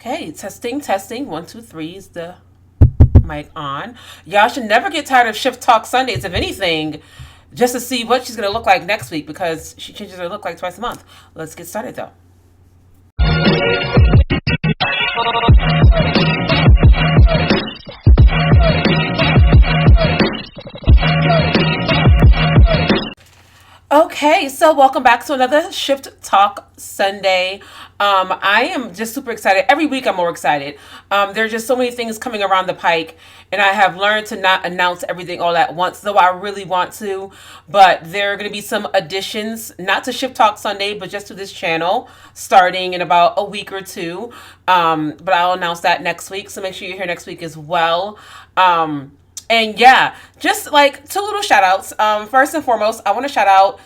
Okay, testing, testing. 1, 2, 3 is the mic on. Y'all should never get tired of Shift Talk Sundays, if anything, just to see what she's going to look like next week because she changes her look like twice a month. Let's get started though. Okay, so welcome back to another Shift Talk Sunday. I am just super excited. Every week I'm more excited. There's just so many things coming around the pike, and I have learned to not announce everything all at once, though I really want to. But there are going to be some additions, not to Shift Talk Sunday, but just to this channel, starting in about a week or two. But I'll announce that next week, so make sure you're here next week as well. And yeah, just like two little shout outs. First and foremost, I want to shout out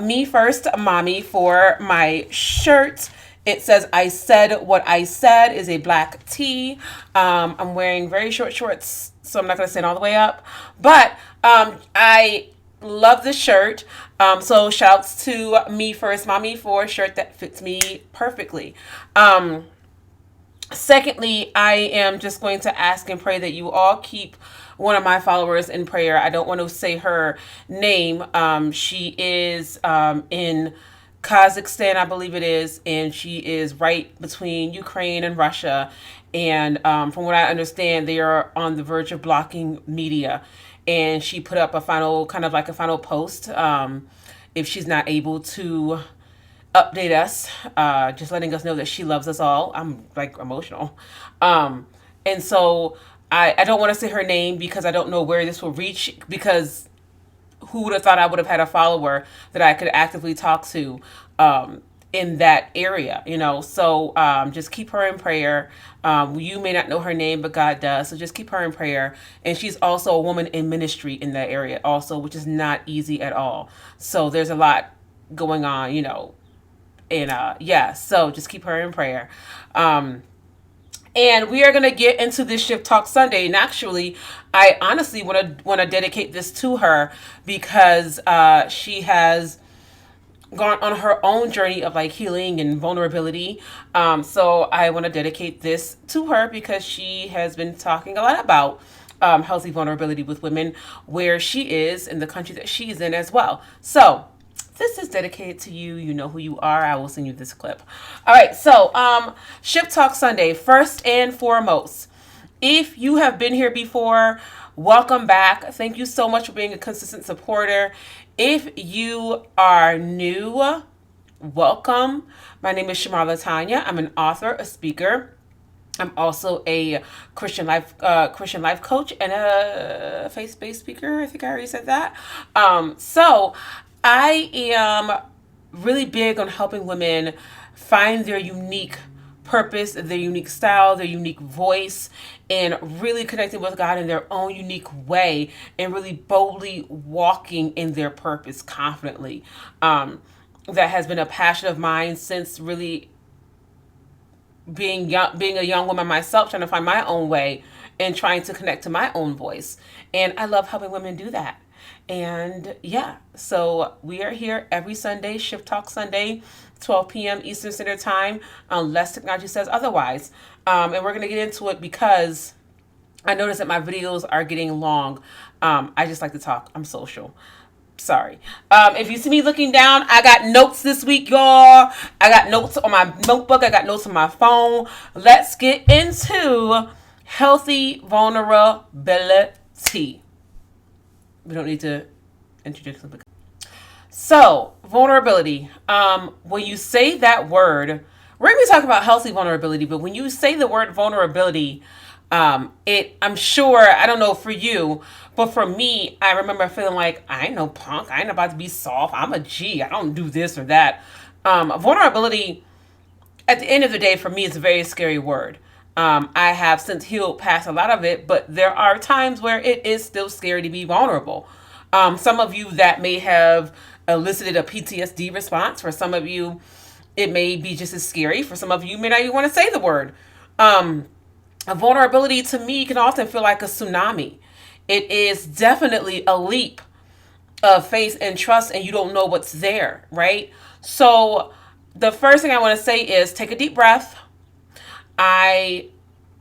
Me First Mommy for my shirt. It says I said what I said is a black tee. I'm wearing very short shorts, so I'm not going to stand all the way up. But I love this shirt. So shouts to Me First Mommy for a shirt that fits me perfectly. Secondly, I am just going to ask and pray that you all keep one of my followers in prayer. I don't want to say her name. She is in Kazakhstan, I believe it is, and she is right between Ukraine and Russia. And from what I understand, they are on the verge of blocking media. And she put up a final, kind of like a final post, if she's not able to update us, just letting us know that she loves us all. I'm like emotional. And so I don't want to say her name because I don't know where this will reach, because who would have thought I would have had a follower that I could actively talk to in that area, you know? So just keep her in prayer. You may not know her name, but God does. So just keep her in prayer. And she's also a woman in ministry in that area also, which is not easy at all. So there's a lot going on, you know. And yeah, so just keep her in prayer. And we are going to get into this Shift Talk Sunday. And actually, I honestly want to dedicate this to her because she has gone on her own journey of like healing and vulnerability. So I want to dedicate this to her because she has been talking a lot about healthy vulnerability with women where she is in the country that she's in as well. So this is dedicated to you. You know who you are. I will send you this clip. All right. So, Shift Talk Sunday. First and foremost, if you have been here before, welcome back. Thank you so much for being a consistent supporter. If you are new, welcome. My name is Shamar Latanya. I'm an author, a speaker. I'm also a Christian life coach and a faith-based speaker. I think I already said that. So I am really big on helping women find their unique purpose, their unique style, their unique voice, and really connecting with God in their own unique way and really boldly walking in their purpose confidently. That has been a passion of mine since really being a young woman myself, trying to find my own way and trying to connect to my own voice. And I love helping women do that. And yeah, so we are here every Sunday, Shift Talk Sunday, 12 p.m. Eastern Standard Time, unless technology says otherwise. And we're going to get into it because I noticed that my videos are getting long. I just like to talk. I'm social. Sorry. If you see me looking down, I got notes this week, y'all. I got notes on my notebook. I got notes on my phone. Let's get into healthy vulnerability. We don't need to introduce them. So, vulnerability. When you say that word, we're going to be talking about healthy vulnerability, but when you say the word vulnerability, I'm sure, I don't know for you, but for me, I remember feeling like, I ain't no punk. I ain't about to be soft. I'm a G. I don't do this or that. Vulnerability, at the end of the day, for me, is a very scary word. I have since healed past a lot of it, but there are times where it is still scary to be vulnerable. Some of you that may have elicited a PTSD response. For some of you, it may be just as scary. For some of you, you may not even want to say the word. A vulnerability to me can often feel like a tsunami. It is definitely a leap of faith and trust, and you don't know what's there, right? So the first thing I want to say is take a deep breath. I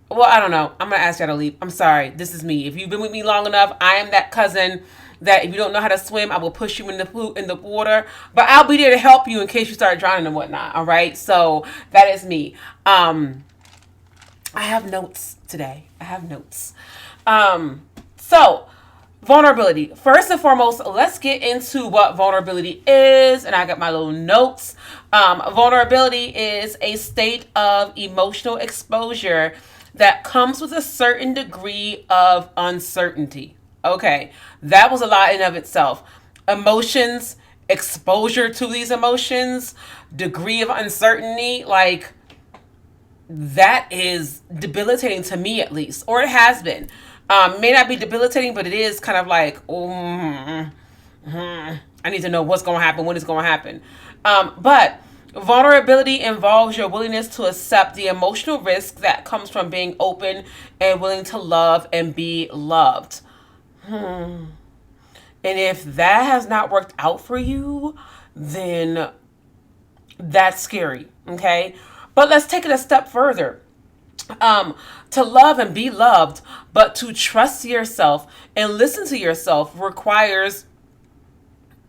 well, I don't know. I'm gonna ask y'all to leave. I'm sorry. This is me. If you've been with me long enough, I am that cousin that if you don't know how to swim, I will push you in the water. But I'll be there to help you in case you start drowning and whatnot. All right. So that is me. I have notes today. I have notes. So vulnerability. First and foremost, let's get into what vulnerability is. And I got my little notes. Vulnerability is a state of emotional exposure that comes with a certain degree of uncertainty. Okay, that was a lot in of itself. Emotions, exposure to these emotions, degree of uncertainty, like that is debilitating to me at least, or it has been. May not be debilitating, but it is kind of like, I need to know what's going to happen, when it's going to happen. But vulnerability involves your willingness to accept the emotional risk that comes from being open and willing to love and be loved. And if that has not worked out for you, then that's scary. Okay. But let's take it a step further. To love and be loved, but to trust yourself and listen to yourself requires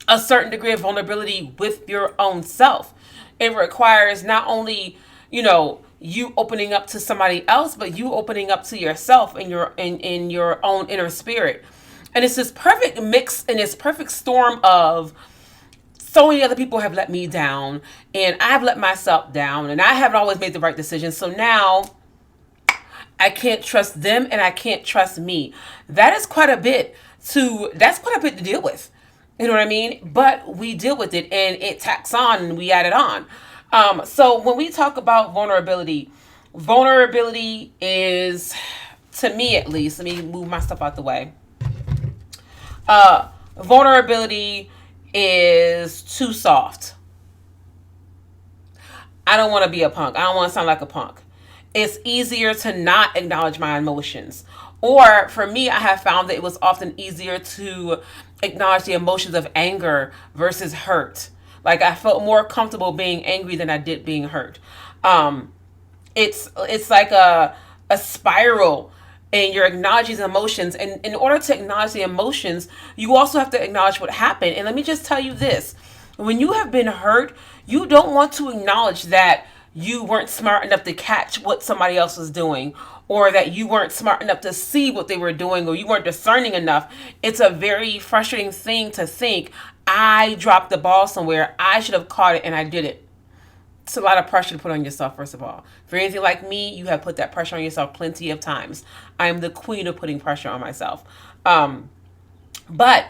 a certain degree of vulnerability with your own self. It requires not only, you opening up to somebody else, but you opening up to yourself and in your own inner spirit. And it's this perfect mix and this perfect storm of so many other people have let me down and I've let myself down and I haven't always made the right decisions. So now I can't trust them and I can't trust me. That's quite a bit to deal with. You know what I mean? But we deal with it and it tacks on and we add it on. So when we talk about vulnerability is, to me at least, let me move my stuff out the way. Vulnerability is too soft. I don't want to be a punk. I don't want to sound like a punk. It's easier to not acknowledge my emotions. Or for me, I have found that it was often easier to acknowledge the emotions of anger versus hurt. Like I felt more comfortable being angry than I did being hurt. It's like a spiral, and you're acknowledging emotions. And in order to acknowledge the emotions, you also have to acknowledge what happened. And let me just tell you this. When you have been hurt, you don't want to acknowledge that you weren't smart enough to catch what somebody else was doing, or that you weren't smart enough to see what they were doing, or you weren't discerning enough. It's a very frustrating thing to think, I dropped the ball somewhere. I should have caught it and I did it. It's a lot of pressure to put on yourself, first of all. If you're anything like me, you have put that pressure on yourself plenty of times. I am the queen of putting pressure on myself. But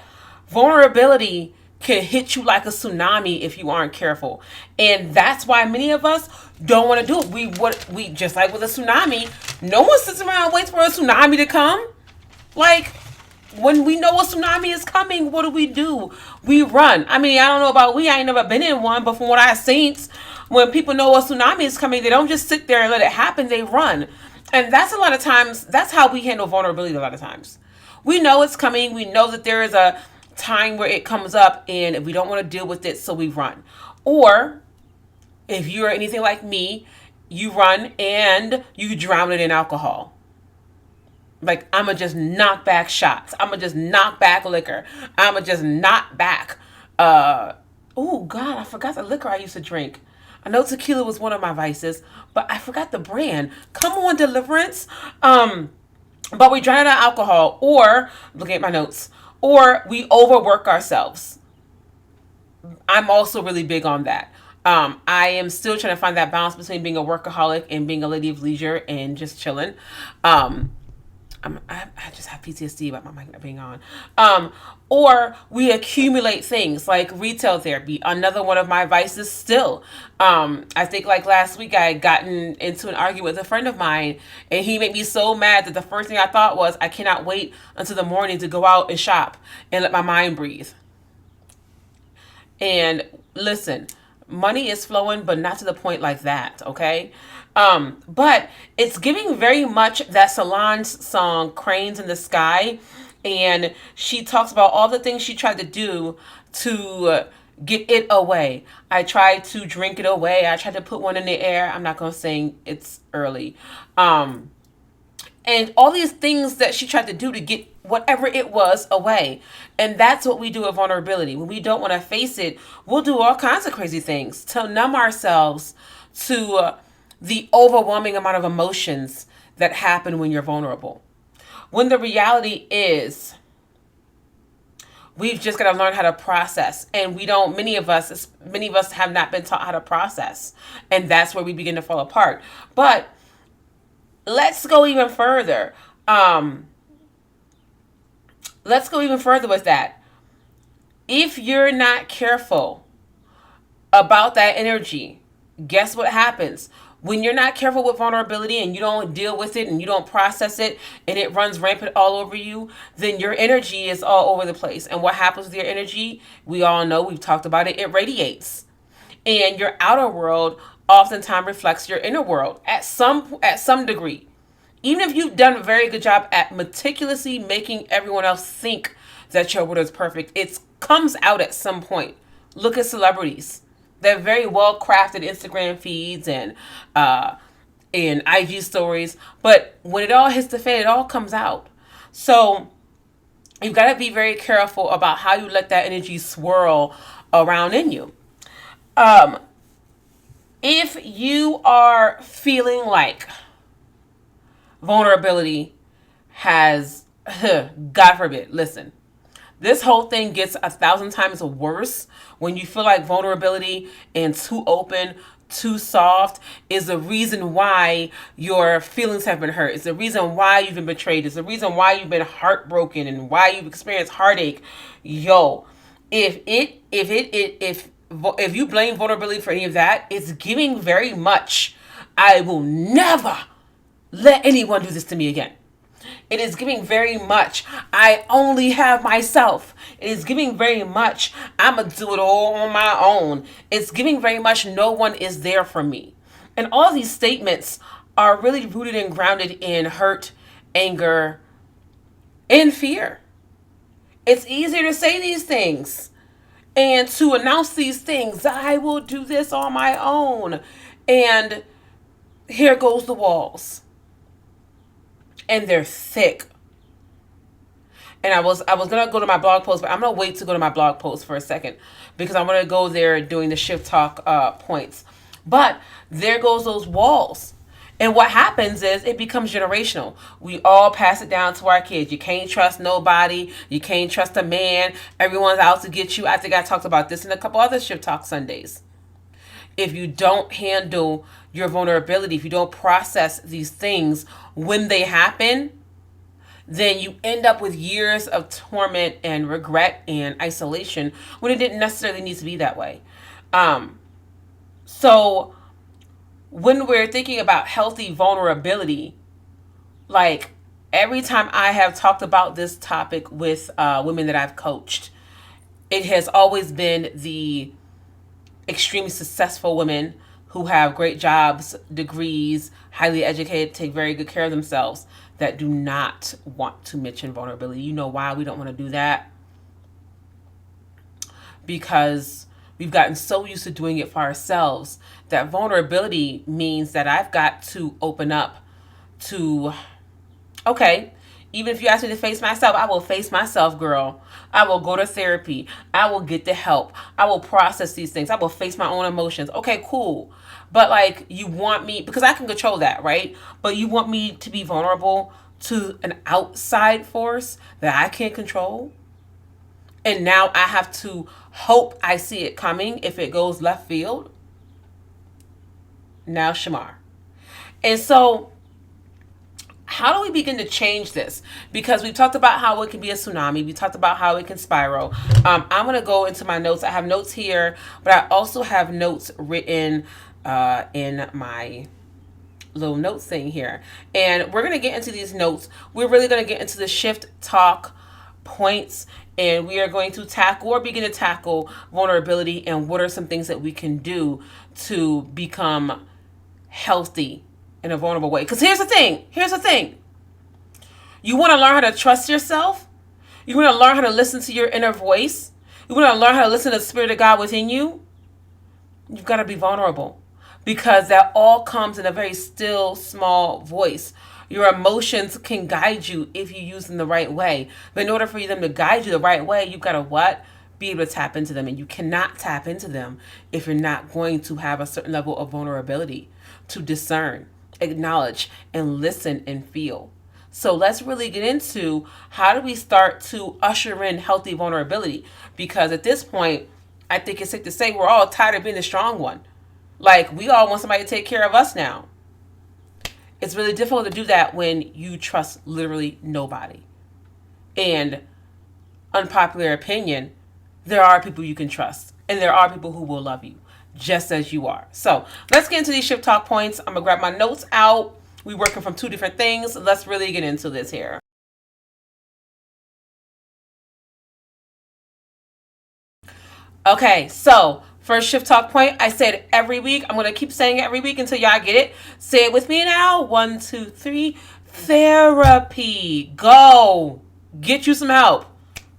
vulnerability can hit you like a tsunami if you aren't careful. And that's why many of us don't want to do it. We just like with a tsunami, no one sits around and waits for a tsunami to come. Like, when we know a tsunami is coming, what do? We run. I mean, I don't know about I ain't never been in one, but from what I've seen, when people know a tsunami is coming, they don't just sit there and let it happen, they run. And that's a lot of times, that's how we handle vulnerability a lot of times. We know it's coming, we know that there is a time where it comes up and we don't want to deal with it, so we run. Or, if you're anything like me, you run and you drown it in alcohol. Like, I'ma just knock back shots. I'ma just knock back liquor. I'ma just knock back. Oh, God, I forgot the liquor I used to drink. I know tequila was one of my vices, but I forgot the brand. Come on, Deliverance. But we drown out alcohol, or, look at my notes, or we overwork ourselves. I'm also really big on that. I am still trying to find that balance between being a workaholic and being a lady of leisure and just chilling. I just have PTSD about my mic not being on. Or we accumulate things like retail therapy, another one of my vices still. I think like last week I had gotten into an argument with a friend of mine and he made me so mad that the first thing I thought was, I cannot wait until the morning to go out and shop and let my mind breathe. And listen, money is flowing, but not to the point like that, okay? But it's giving very much that Solange song, Cranes in the Sky. And she talks about all the things she tried to do to get it away. I tried to drink it away. I tried to put one in the air. I'm not going to say it's early. And all these things that she tried to do to get whatever it was away. And that's what we do with vulnerability. When we don't want to face it, we'll do all kinds of crazy things to numb ourselves to the overwhelming amount of emotions that happen when you're vulnerable. When the reality is, we've just got to learn how to process. And we don't, many of us have not been taught how to process. And that's where we begin to fall apart. But let's go even further. Let's go even further with that. If you're not careful about that energy, guess what happens? When you're not careful with vulnerability and you don't deal with it and you don't process it and it runs rampant all over you, then your energy is all over the place. And what happens with your energy? We all know, we've talked about it, it radiates. And your outer world oftentimes reflects your inner world at some degree. Even if you've done a very good job at meticulously making everyone else think that your world is perfect, it comes out at some point. Look at celebrities. They're very well crafted Instagram feeds and IG stories. But when it all hits the fan, it all comes out. So you've got to be very careful about how you let that energy swirl around in you. If you are feeling like vulnerability has, God forbid, listen, this whole thing gets 1,000 times worse when you feel like vulnerability and too open, too soft is the reason why your feelings have been hurt. It's the reason why you've been betrayed. It's the reason why you've been heartbroken and why you've experienced heartache. Yo, if you blame vulnerability for any of that, it's giving very much, I will never let anyone do this to me again. It is giving very much, I only have myself. It is giving very much, I'm going to do it all on my own. It's giving very much, no one is there for me. And all these statements are really rooted and grounded in hurt, anger, and fear. It's easier to say these things and to announce these things. I will do this on my own. And here goes the walls. And they're thick. And I was gonna go to my blog post, but I'm gonna wait to go to my blog post for a second because I'm gonna go there doing the shift talk points. But there goes those walls. And what happens is it becomes generational. We all pass it down to our kids. You can't trust nobody. You can't trust a man. Everyone's out to get you. I think I talked about this in a couple other shift talk Sundays. If you don't handle your vulnerability, if you don't process these things when they happen, then you end up with years of torment and regret and isolation when it didn't necessarily need to be that way. So when we're thinking about healthy vulnerability, like every time I have talked about this topic with women that I've coached, it has always been the extremely successful women who have great jobs, degrees, highly educated, take very good care of themselves, that do not want to mention vulnerability. You know why we don't want to do that? Because we've gotten so used to doing it for ourselves that vulnerability means that I've got to open up to, okay, even if you ask me to face myself, I will face myself, girl. I will go to therapy. I will get the help. I will process these things. I will face my own emotions. Okay, cool. But like, you want me, because I can control that, right? But you want me to be vulnerable to an outside force that I can't control? And now I have to hope I see it coming if it goes left field? Now, Shamar. And so, how do we begin to change this? Because we talked about how it can be a tsunami. We talked about how it can spiral. I'm going to go into my notes. I have notes here, but I also have notes written in my little notes thing here. And we're going to get into these notes. We're really going to get into the shift talk points, and we are going to tackle or begin to tackle vulnerability and what are some things that we can do to become healthy in a vulnerable way. Because here's the thing. You want to learn how to trust yourself. You want to learn how to listen to your inner voice. You want to learn how to listen to the Spirit of God within you? You've got to be vulnerable, because that all comes in a very still, small voice. Your emotions can guide you if you use them the right way. But in order for them to guide you the right way, you've got to what? Be able to tap into them. And you cannot tap into them if you're not going to have a certain level of vulnerability to discern, acknowledge, and listen and feel. So let's really get into how do we start to usher in healthy vulnerability? Because at this point, I think it's safe to say we're all tired of being the strong one. Like, we all want somebody to take care of us now. It's really difficult to do that when you trust literally nobody. And unpopular opinion, there are people you can trust, and there are people who will love you just as you are. So let's get into these shift talk points. I'm gonna grab my notes out. We're working from two different things. Let's really get into this here. Okay, so first shift talk point, I say it every week. I'm going to keep saying it every week until y'all get it. Say it with me now. 1, 2, 3. Therapy. Go. Get you some help.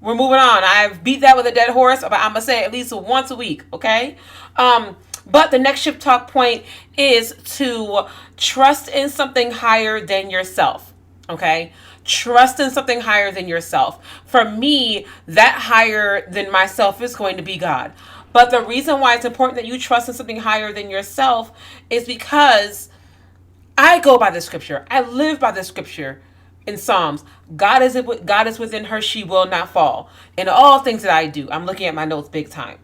We're moving on. I've beat that with a dead horse, but I'm going to say it at least once a week, okay? But the next shift talk point is to trust in something higher than yourself, okay? Trust in something higher than yourself. For me, that higher than myself is going to be God. But the reason why it's important that you trust in something higher than yourself is because I go by the scripture. I live by the scripture in Psalms. God is within her, she will not fall. In all things that I do, I'm looking at my notes big time.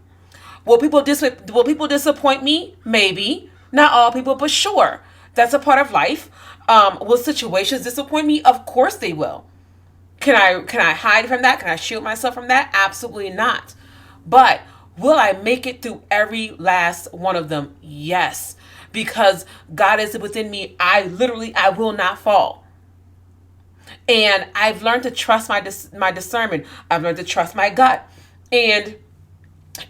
Will people disappoint me? Maybe. Not all people, but sure. That's a part of life. Will situations disappoint me? Of course they will. Can I hide from that? Can I shield myself from that? Absolutely not. But will I make it through every last one of them? Yes. Because God is within me. I will not fall. And I've learned to trust my discernment. I've learned to trust my gut. And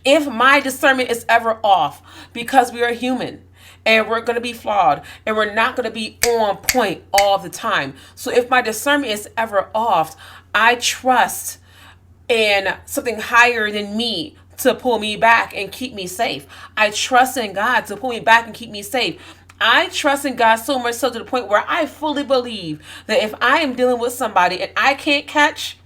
if my discernment is ever off, because we are human and we're going to be flawed and we're not going to be on point all the time. So if my discernment is ever off, I trust in something higher than me to pull me back and keep me safe. I trust in God to pull me back and keep me safe. I trust in God so much so to the point where I fully believe that if I am dealing with somebody and I can't catch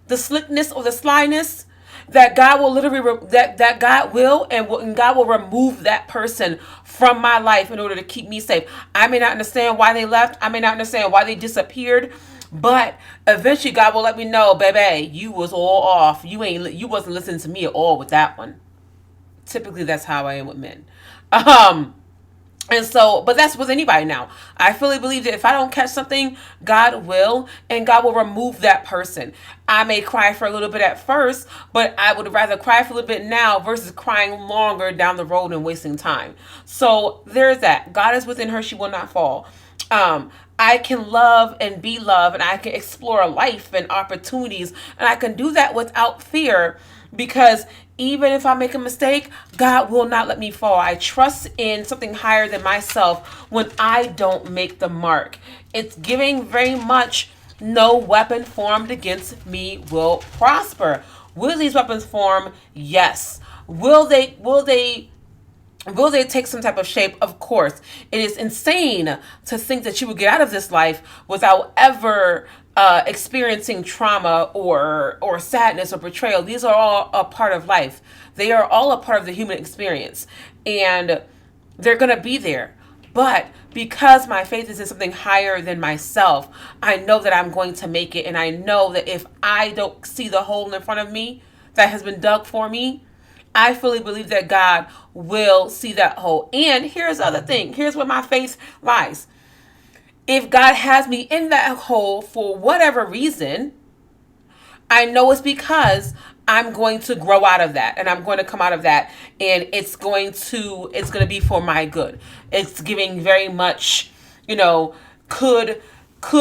the slickness or the slyness, that God will literally that God will and God will remove that person from my life in order to keep me safe. I may not understand why they left. I may not understand why they disappeared, but eventually God will let me know, baby, you was all off. You wasn't listening to me at all with that one. Typically, that's how I am with men. And so, but that's with anybody now. I fully believe that if I don't catch something, God will, and God will remove that person. I may cry for a little bit at first, but I would rather cry for a little bit now versus crying longer down the road and wasting time. So there's that. God is within her, she will not fall. I can love and be loved, and I can explore life and opportunities, and I can do that without fear, because even if I make a mistake, God will not let me fall. I trust in something higher than myself when I don't make the mark. It's giving very much no weapon formed against me will prosper. Will these weapons form? Yes. Will they take some type of shape? Of course. It is insane to think that you would get out of this life without ever experiencing trauma or sadness or betrayal. These are all a part of life. They are all a part of the human experience, and they're going to be there. But because my faith is in something higher than myself, I know that I'm going to make it, and I know that if I don't see the hole in front of me that has been dug for me, I fully believe that God will see that hole. And here's the other thing. Here's where my faith lies. If God has me in that hole for whatever reason, I know it's because I'm going to grow out of that, and I'm going to come out of that, and it's going to be for my good. It's giving very much, could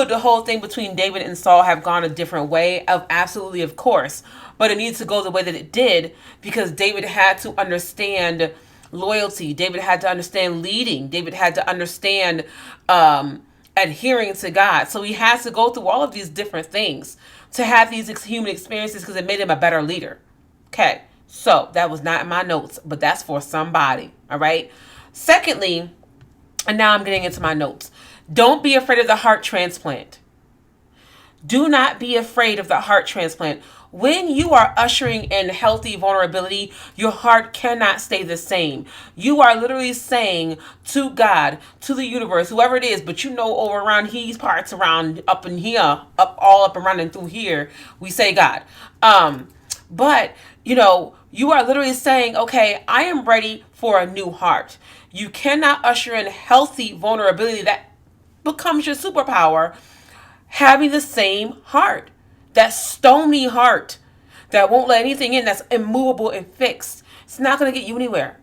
the whole thing between David and Saul have gone a different way? Absolutely, of course. But it needs to go the way that it did, because David had to understand loyalty. David had to understand leading. David had to understand adhering to God. So he has to go through all of these different things to have these human experiences, because it made him a better leader. Okay, So that was not in my notes, but that's for somebody. All right. Secondly, and now I'm getting into my notes. Don't be afraid of the heart transplant. Do not be afraid of the heart transplant. When you are ushering in healthy vulnerability, your heart cannot stay the same. You are literally saying to God, to the universe, whoever it is, but you know, over around these parts, around up in here, up and running through here, we say God. But you are literally saying, okay, I am ready for a new heart. You cannot usher in healthy vulnerability that becomes your superpower having the same heart, that stony heart that won't let anything in, that's immovable and fixed. It's not going to get you anywhere.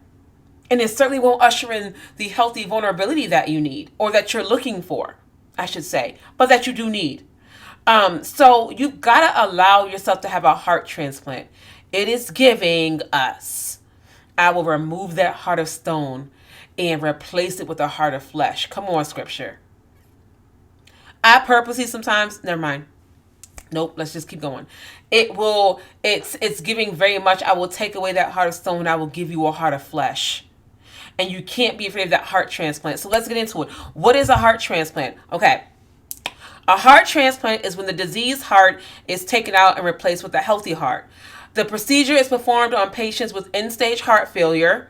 And it certainly won't usher in the healthy vulnerability that you need, or that you're looking for, I should say, but that you do need. So you've got to allow yourself to have a heart transplant. It is giving us, I will remove that heart of stone and replace it with a heart of flesh. Come on, scripture. I purposely sometimes, never mind. Nope, let's just keep going. It's giving very much, I will take away that heart of stone and I will give you a heart of flesh. And you can't be afraid of that heart transplant. So let's get into it. What is a heart transplant? Okay. A heart transplant is when the diseased heart is taken out and replaced with a healthy heart. The procedure is performed on patients with end-stage heart failure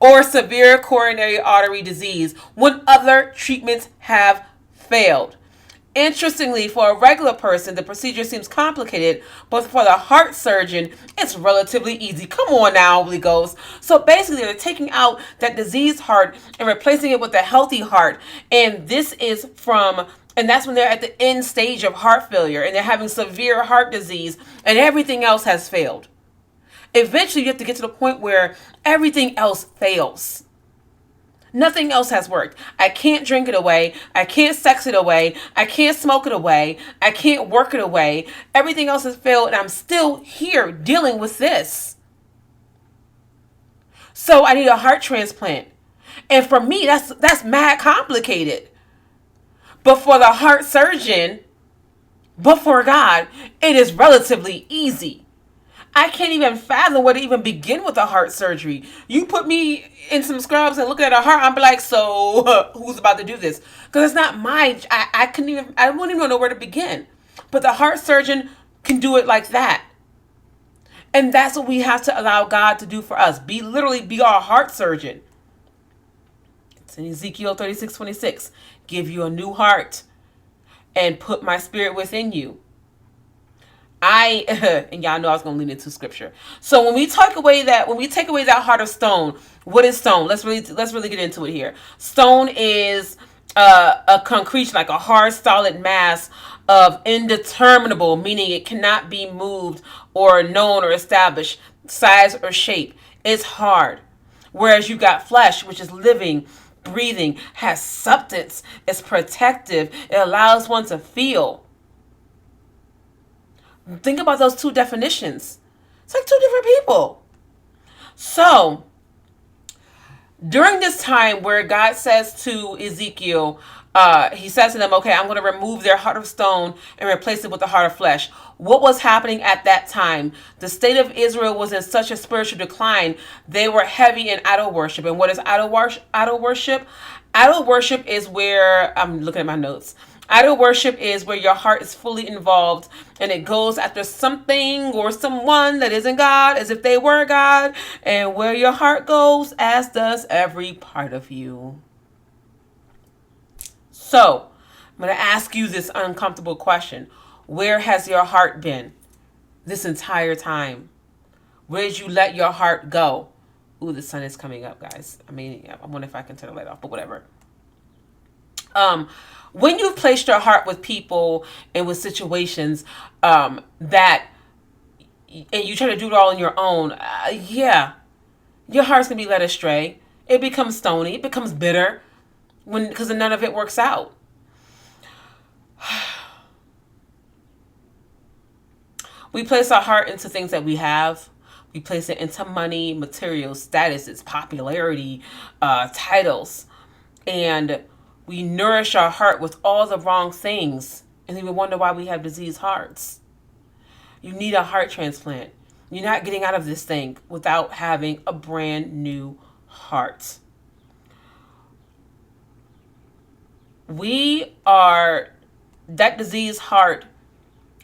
or severe coronary artery disease when other treatments have failed. Interestingly, for a regular person, the procedure seems complicated, but for the heart surgeon, it's relatively easy. Come on now, Holy Ghost. So basically, they're taking out that diseased heart and replacing it with a healthy heart. And that's when they're at the end stage of heart failure and they're having severe heart disease and everything else has failed. Eventually, you have to get to the point where everything else fails. Nothing else has worked. I can't drink it away. I can't sex it away. I can't smoke it away. I can't work it away. Everything else has failed, and I'm still here dealing with this. So I need a heart transplant. And for me, that's mad complicated. But for the heart surgeon, but for God, it is relatively easy. I can't even fathom where to even begin with a heart surgery. You put me in some scrubs and look at a heart, I'm like, so who's about to do this? Because it's not I wouldn't even know where to begin. But the heart surgeon can do it like that. And that's what we have to allow God to do for us. Be our heart surgeon. It's in Ezekiel 36:26. Give you a new heart and put my spirit within you. And y'all know I was going to lean into scripture. So when we take away that heart of stone, what is stone? Let's really get into it here. Stone is a concrete, like a hard, solid mass of indeterminable, meaning it cannot be moved or known or established, size or shape. It's hard. Whereas you got flesh, which is living, breathing, has substance, it's protective, it allows one to feel. Think about those two definitions. It's like two different people. So, during this time where God says to Ezekiel, he says to them, okay, I'm going to remove their heart of stone and replace it with a heart of flesh. What was happening at that time? The state of Israel was in such a spiritual decline. They were heavy in idol worship. And what is idol worship? Idol worship is where, I'm looking at my notes. Idol worship is where your heart is fully involved and it goes after something or someone that isn't God as if they were God. And where your heart goes, as does every part of you. So, I'm going to ask you this uncomfortable question. Where has your heart been this entire time? Where did you let your heart go? Ooh, the sun is coming up, guys. I wonder if I can turn the light off, but whatever. When you've placed your heart with people and with situations and you try to do it all on your own, your heart's going to be led astray. It becomes stony. It becomes bitter because none of it works out. We place our heart into things that we have. We place it into money, materials, statuses, popularity, titles. And we nourish our heart with all the wrong things. And then we wonder why we have diseased hearts. You need a heart transplant. You're not getting out of this thing without having a brand new heart. We are that diseased heart.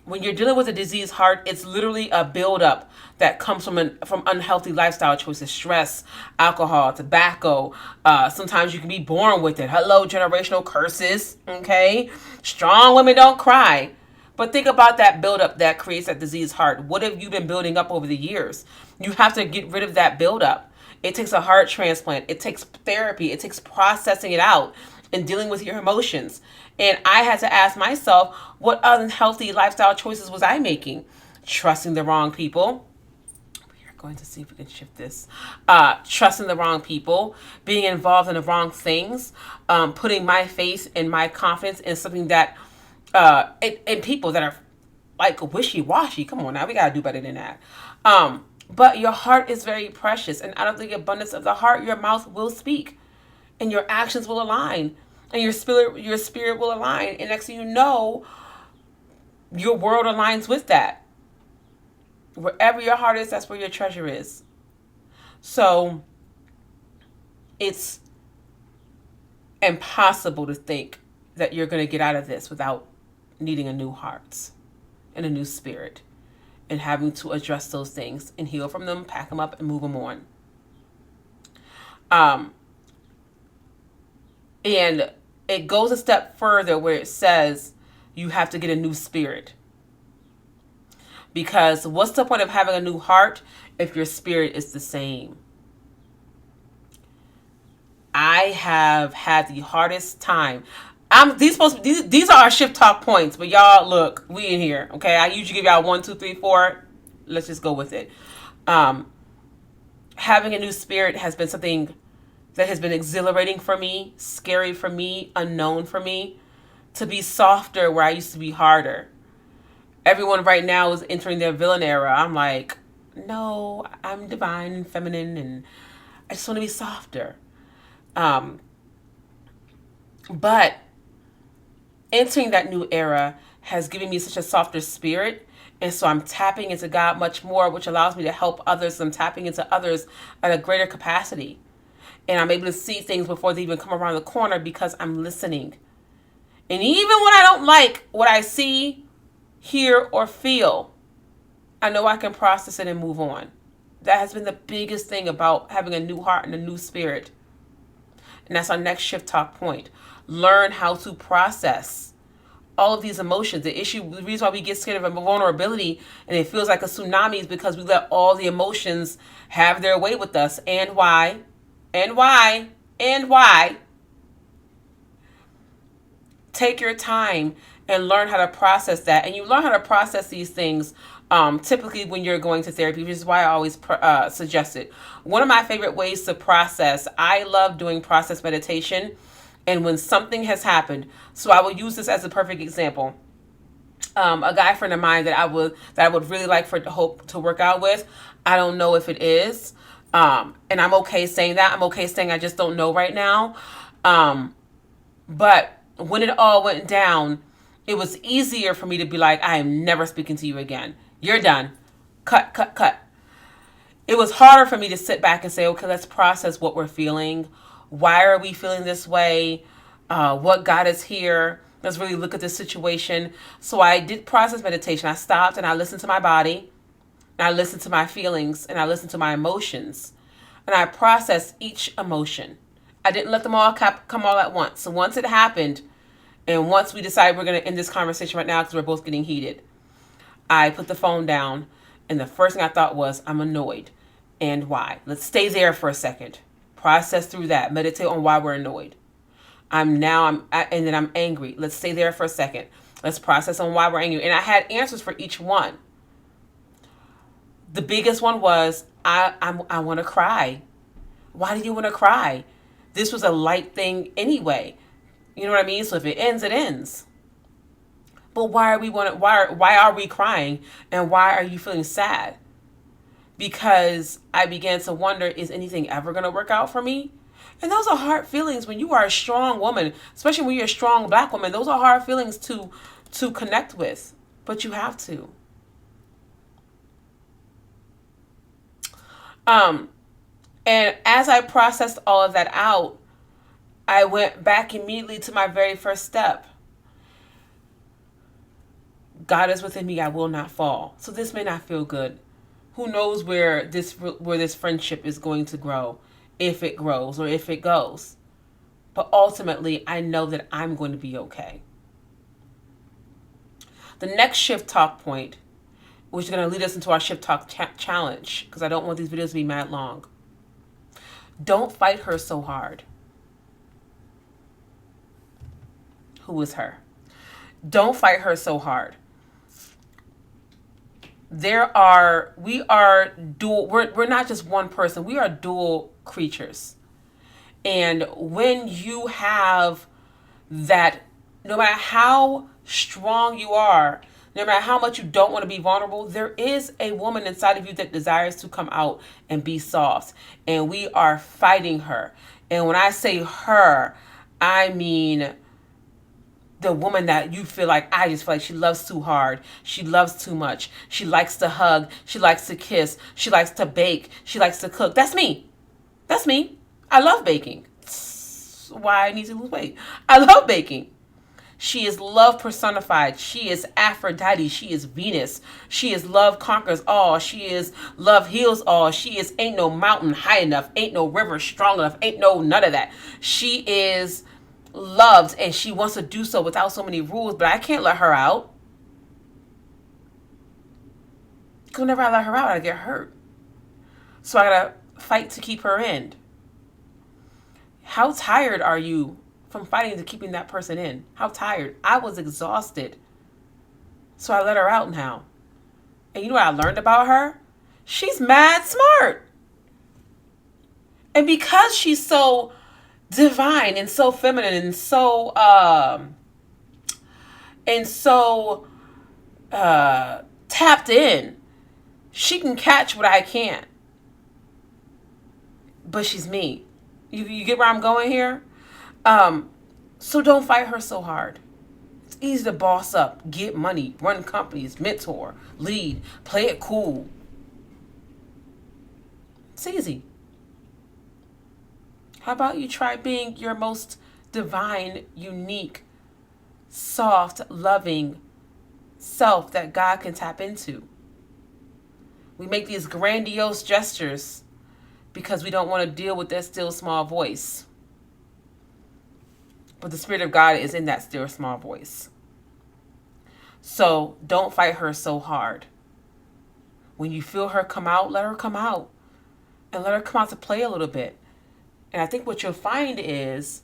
When you're dealing with a diseased heart, it's literally a buildup that comes from unhealthy lifestyle choices, stress, alcohol, tobacco. Sometimes you can be born with it. Hello, generational curses. Okay, strong women don't cry. But think about that buildup that creates that diseased heart. What have you been building up over the years? You have to get rid of that buildup. It takes a heart transplant. It takes therapy. It takes processing it out and dealing with your emotions. And I had to ask myself, what unhealthy lifestyle choices was I making? Trusting the wrong people. We are going to see if we can shift this. Trusting the wrong people, being involved in the wrong things, putting my faith and my confidence in something that, in people that are like wishy-washy. Come on now, we gotta do better than that. But your heart is very precious, and out of the abundance of the heart, your mouth will speak, and your actions will align, and your spirit will align. And next thing you know, your world aligns with that. Wherever your heart is, that's where your treasure is. So it's impossible to think that you're going to get out of this without needing a new heart and a new spirit, and having to address those things and heal from them, pack them up, and move them on. And it goes a step further where it says you have to get a new spirit. Because what's the point of having a new heart if your spirit is the same? I have had the hardest time. These are our shift talk points, but y'all look, we in here, okay? I usually give y'all 1, 2, 3, 4. Let's just go with it. Having a new spirit has been something that has been exhilarating for me, scary for me, unknown for me. To be softer where I used to be harder. Everyone right now is entering their villain era. I'm like, no, I'm divine and feminine, and I just want to be softer. But entering that new era has given me such a softer spirit. And so I'm tapping into God much more, which allows me to help others. I'm tapping into others at a greater capacity. And I'm able to see things before they even come around the corner because I'm listening. And even when I don't like what I see, hear, or feel, I know I can process it and move on. That has been the biggest thing about having a new heart and a new spirit. And that's our next shift talk point. Learn how to process all of these emotions. The reason why we get scared of a vulnerability and it feels like a tsunami is because we let all the emotions have their way with us. And why? Take your time and learn how to process that. And you learn how to process these things typically when you're going to therapy, which is why I always suggest it. One of my favorite ways to process, I love doing process meditation. And when something has happened, so I will use this as a perfect example. A guy friend of mine that I would really like for Hope to work out with. I don't know if it is. And I'm okay saying that. I'm okay saying I just don't know right now. But when it all went down, it was easier for me to be like, I am never speaking to you again. You're done. Cut. It was harder for me to sit back and say, okay, let's process what we're feeling. Why are we feeling this way? What got us here? Let's really look at the situation. So I did process meditation. I stopped and I listened to my body. And I listened to my feelings. And I listened to my emotions. And I processed each emotion. I didn't let them all come all at once. So once it happened, and once we decided we're going to end this conversation right now because we're both getting heated, I put the phone down. And the first thing I thought was, I'm annoyed. And why? Let's stay there for a second. Process through that. Meditate on why we're annoyed. And then I'm angry. Let's stay there for a second. Let's process on why we're angry. And I had answers for each one. The biggest one was, I want to cry. Why do you want to cry? This was a light thing anyway. You know what I mean? So if it ends, it ends. But why are we crying? And why are you feeling sad? Because I began to wonder, is anything ever going to work out for me? And those are hard feelings when you are a strong woman, especially when you're a strong Black woman. Those are hard feelings to connect with, but you have to. Um, and as I processed all of that out, I went back immediately to my very first step. God is within me, I will not fall. So this may not feel good. Who knows where this friendship is going to grow, if it grows or if it goes. But ultimately, I know that I'm going to be okay. The next shift talk point, which is going to lead us into our shift talk challenge, because I don't want these videos to be mad long. Don't fight her so hard. Who is her? Don't fight her so hard. We are dual, we're not just one person, we are dual creatures. And when you have that, no matter how strong you are, no matter how much you don't want to be vulnerable, there is a woman inside of you that desires to come out and be soft. And we are fighting her. And when I say her, I mean the woman that you feel like, I just feel like she loves too hard. She loves too much. She likes to hug. She likes to kiss. She likes to bake. She likes to cook. That's me. That's me. I love baking. That's why I need to lose weight. I love baking. She is love personified. She is Aphrodite. She is Venus. She is love conquers all. She is love heals all. She is ain't no mountain high enough. Ain't no river strong enough. Ain't no none of that. She is loved and she wants to do so without so many rules, but I can't let her out. Because whenever I let her out, I get hurt. So I gotta fight to keep her in. How tired are you from fighting to keeping that person in? How tired? I was exhausted. So I let her out now. And you know what I learned about her? She's mad smart. And because she's so divine and so feminine and so tapped in, she can catch what I can't. But she's me. You get where I'm going here? So don't fight her so hard. It's easy to boss up, get money, run companies, mentor, lead, play it cool. It's easy. How about you try being your most divine, unique, soft, loving self that God can tap into? We make these grandiose gestures because we don't want to deal with that still small voice. But the Spirit of God is in that still small voice. So don't fight her so hard. When you feel her come out, let her come out. And let her come out to play a little bit. And I think what you'll find is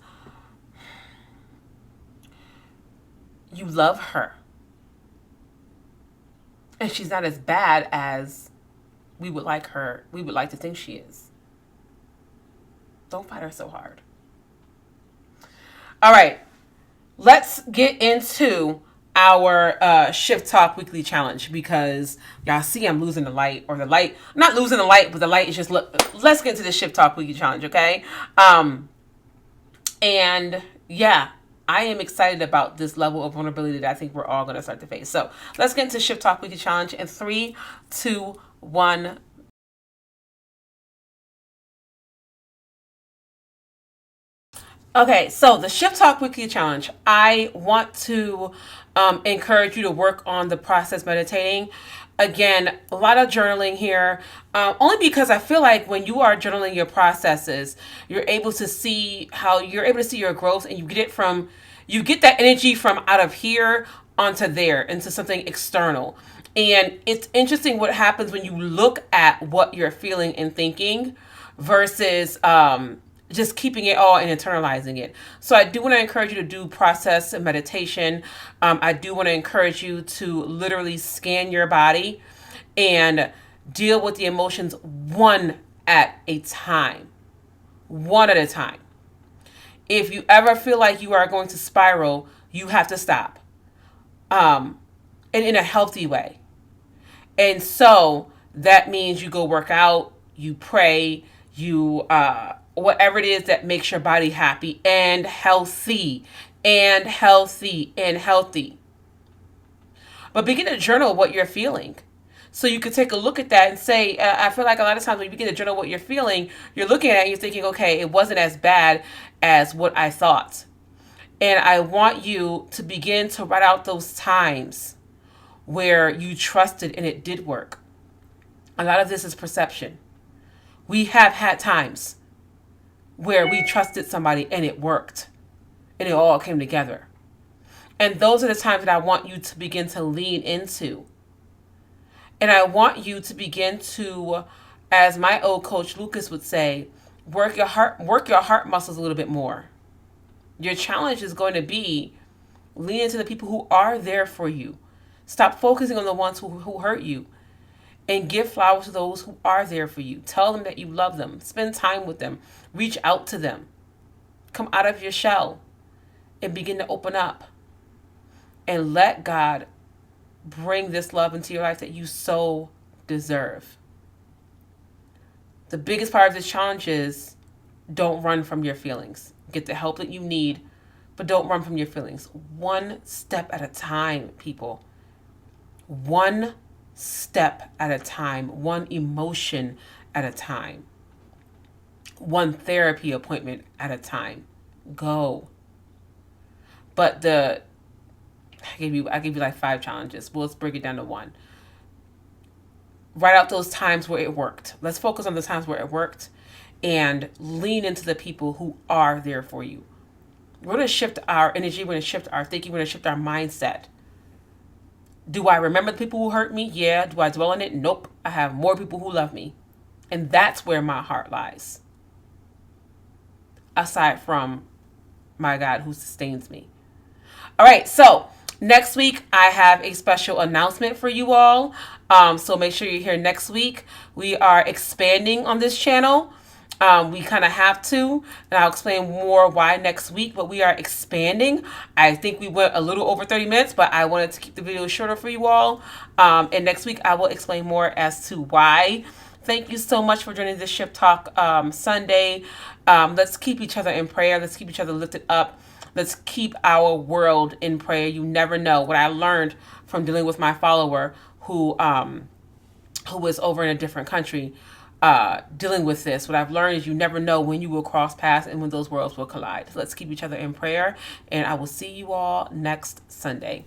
you love her. And she's not as bad as we would like to think she is. Don't fight her so hard. All right, let's get into our Shift Talk Weekly Challenge, because y'all see I'm losing the light, or the light, not losing the light, but the light is just, let's get into the Shift Talk Weekly Challenge, okay? And yeah, I am excited about this level of vulnerability that I think we're all going to start to face. So let's get into Shift Talk Weekly Challenge in 3, 2, 1. Okay, so the Shift Talk Weekly Challenge, I want to encourage you to work on the process meditating. Again, a lot of journaling here, only because I feel like when you are journaling your processes, you're able to see your growth, and you get that energy from out of here onto there, into something external. And it's interesting what happens when you look at what you're feeling and thinking versus just keeping it all and internalizing it. So I do want to encourage you to do process and meditation. I do want to encourage you to literally scan your body and deal with the emotions one at a time. One at a time. If you ever feel like you are going to spiral, you have to stop. And in a healthy way. And so that means you go work out, you pray, you whatever it is that makes your body happy and healthy and healthy and healthy. But begin to journal what you're feeling. So you could take a look at that and say, I feel like a lot of times when you begin to journal what you're feeling, you're looking at it and you're thinking, okay, it wasn't as bad as what I thought. And I want you to begin to write out those times where you trusted and it did work. A lot of this is perception. We have had times where we trusted somebody and it worked and it all came together. And those are the times that I want you to begin to lean into. And I want you to begin to, as my old coach Lucas would say, work your heart muscles a little bit more. Your challenge is going to be lean into the people who are there for you. Stop focusing on the ones who hurt you, and give flowers to those who are there for you. Tell them that you love them. Spend time with them. Reach out to them. Come out of your shell and begin to open up. And let God bring this love into your life that you so deserve. The biggest part of this challenge is don't run from your feelings. Get the help that you need, but don't run from your feelings. One step at a time, people. One step at a time. One emotion at a time. One therapy appointment at a time. Go. But I gave you like 5 challenges. Well, let's break it down to 1. Write out those times where it worked. Let's focus on the times where it worked and lean into the people who are there for you. We're going to shift our energy. We're going to shift our thinking. We're going to shift our mindset. Do I remember the people who hurt me? Yeah. Do I dwell on it? Nope. I have more people who love me. And that's where my heart lies. Aside from my God who sustains me. All right. So next week, I have a special announcement for you all. So make sure you're here next week. We are expanding on this channel. We kind of have to, and I'll explain more why next week, but we are expanding. I think we went a little over 30 minutes, but I wanted to keep the video shorter for you all. And next week, I will explain more as to why. Thank you so much for joining this Shift Talk Sunday. Let's keep each other in prayer. Let's keep each other lifted up. Let's keep our world in prayer. You never know. What I learned from dealing with my follower who was over in a different country, dealing with this. What I've learned is you never know when you will cross paths and when those worlds will collide. So let's keep each other in prayer, and I will see you all next Sunday.